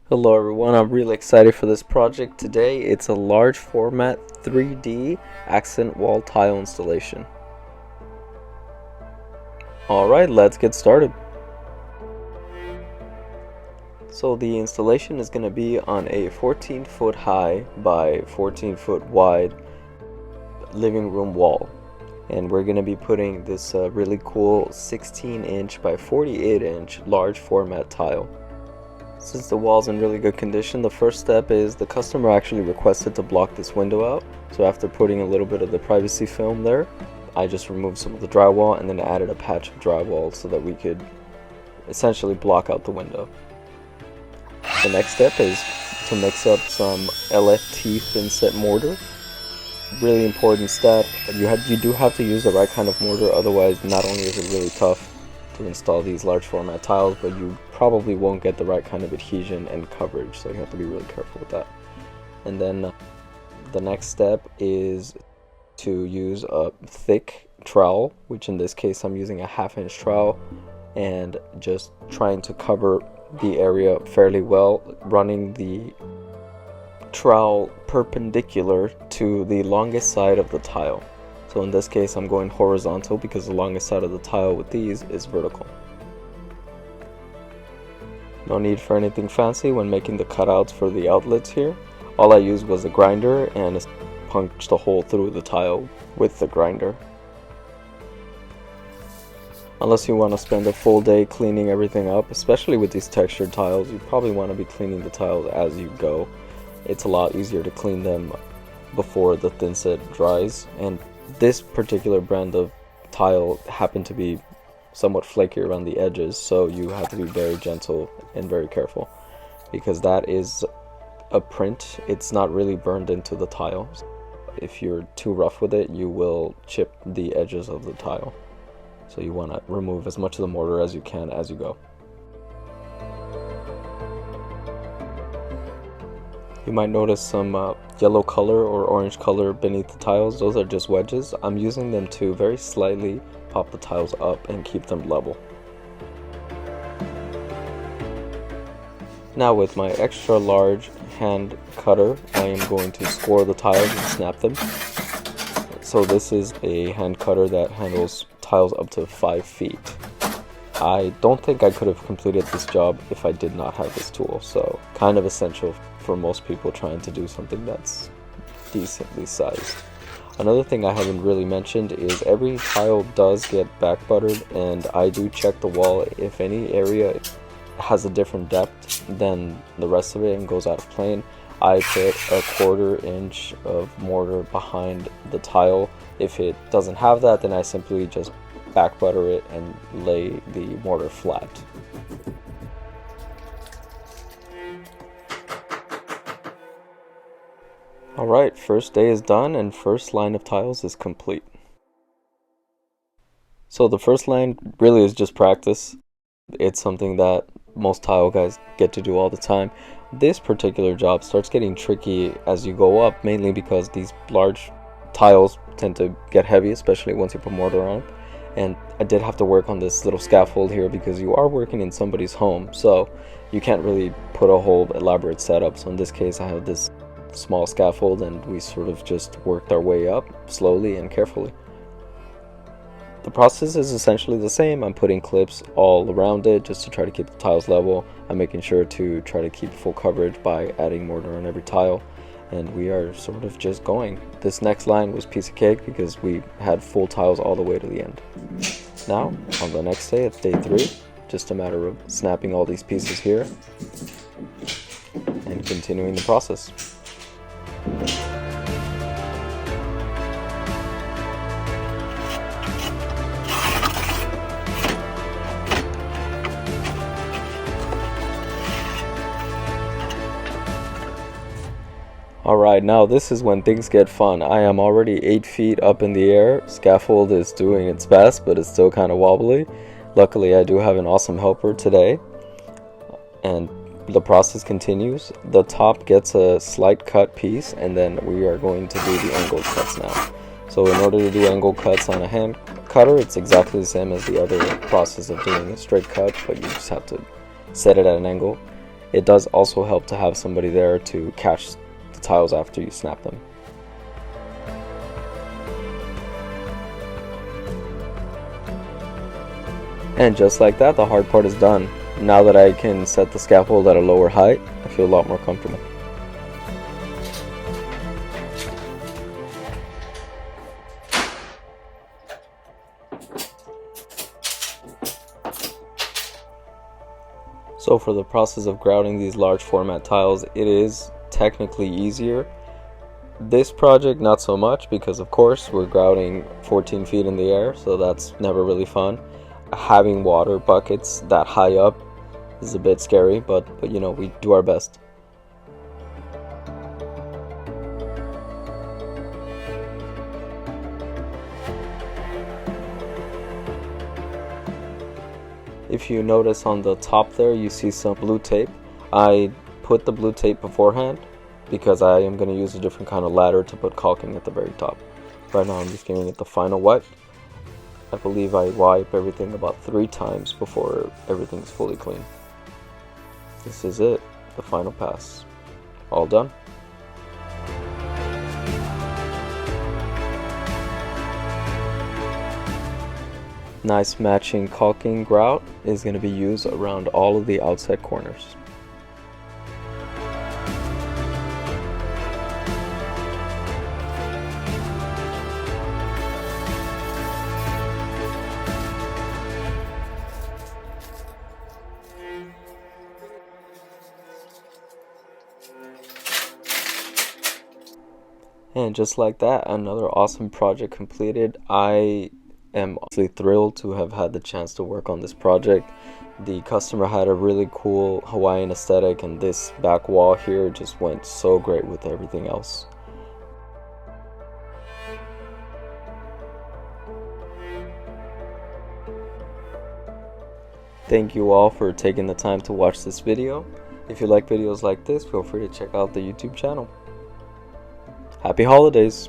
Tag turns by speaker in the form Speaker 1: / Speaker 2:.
Speaker 1: Hello everyone, I'm really excited for this project today. It's a large format 3D accent wall tile installation. Alright, let's get started. So the installation is going to be on a 14-foot high by 14-foot wide living room wall. And we're going to be putting this really cool 16-inch by 48-inch large format tile. Since the wall's in really good condition, the first step is the customer actually requested to block this window out. So after putting a little bit of the privacy film there, I just removed some of the drywall and then added a patch of drywall so that we could essentially block out the window. The next step is to mix up some LFT thin set mortar. Really important step. You do have to use the right kind of mortar, otherwise not only is it really tough to install these large format tiles, but you probably won't get the right kind of adhesion and coverage, so you have to be really careful with that. And then the next step is to use a thick trowel, which in this case I'm using a 1/2-inch trowel, and just trying to cover the area fairly well, running the trowel perpendicular to the longest side of the tile. So in this case I'm going horizontal because the longest side of the tile with these is vertical. No need for anything fancy when making the cutouts for the outlets here. All I used was a grinder and punched a hole through the tile with the grinder. Unless you want to spend a full day cleaning everything up, especially with these textured tiles, you probably want to be cleaning the tiles as you go. It's a lot easier to clean them before the thin set dries, and this particular brand of tile happened to be somewhat flaky around the edges, so you have to be very gentle and very careful because that is a print. It's not really burned into the tile. If you're too rough with it, you will chip the edges of the tile, so you want to remove as much of the mortar as you can as you go. You might notice some yellow color or orange color beneath the tiles. Those are just wedges. I'm using them to very slightly pop the tiles up and keep them level. Now with my extra large hand cutter, I am going to score the tiles and snap them. So this is a hand cutter that handles tiles up to 5 feet. I don't think I could have completed this job if I did not have this tool, so kind of essential for most people trying to do something that's decently sized. Another thing I haven't really mentioned is every tile does get back buttered, and I do check the wall. If any area has a different depth than the rest of it and goes out of plane, I put a 1/4 inch of mortar behind the tile. If it doesn't have that, then I simply just back butter it and lay the mortar flat. Alright, first day is done and first line of tiles is complete. So the first line really is just practice. It's something that most tile guys get to do all the time. This particular job starts getting tricky as you go up, mainly because these large tiles tend to get heavy, especially once you put mortar on. And I did have to work on this little scaffold here because you are working in somebody's home, so you can't really put a whole elaborate setup. So in this case I have this small scaffold and we sort of just worked our way up slowly and carefully. The process is essentially the same. I'm putting clips all around it just to try to keep the tiles level. I'm making sure to try to keep full coverage by adding mortar on every tile, and we are sort of just going. This next line was piece of cake because we had full tiles all the way to the end. Now on the next day, it's day 3, just a matter of snapping all these pieces here and continuing the process. Alright, now this is when things get fun. I am already 8 feet up in the air. Scaffold is doing its best, but it's still kind of wobbly. Luckily, I do have an awesome helper today, and the process continues. The top gets a slight cut piece, and then we are going to do the angled cuts now. So in order to do angled cuts on a hand cutter, it's exactly the same as the other process of doing a straight cut, but you just have to set it at an angle. it does also help to have somebody there to catch the tiles after you snap them. And just like that, the hard part is done. Now that I can set the scaffold at a lower height, I feel a lot more comfortable. So for the process of grouting these large format tiles, it is technically easier. This project not so much, because of course we're grouting 14 feet in the air, so that's never really fun. Having water buckets that high up is a bit scary, but you know, we do our best. If you notice on the top there, you see some blue tape. I put the blue tape beforehand because I am going to use a different kind of ladder to put caulking at the very top. Right now I'm just giving it the final wipe. I believe I wipe everything about 3 times before everything's fully clean. This is it, the final pass. All done. Nice matching caulking grout is going to be used around all of the outside corners. And just like that, another awesome project completed. I am honestly thrilled to have had the chance to work on this project. The customer had a really cool Hawaiian aesthetic, and this back wall here just went so great with everything else. Thank you all for taking the time to watch this video. If you like videos like this, feel free to check out the YouTube channel. Happy holidays!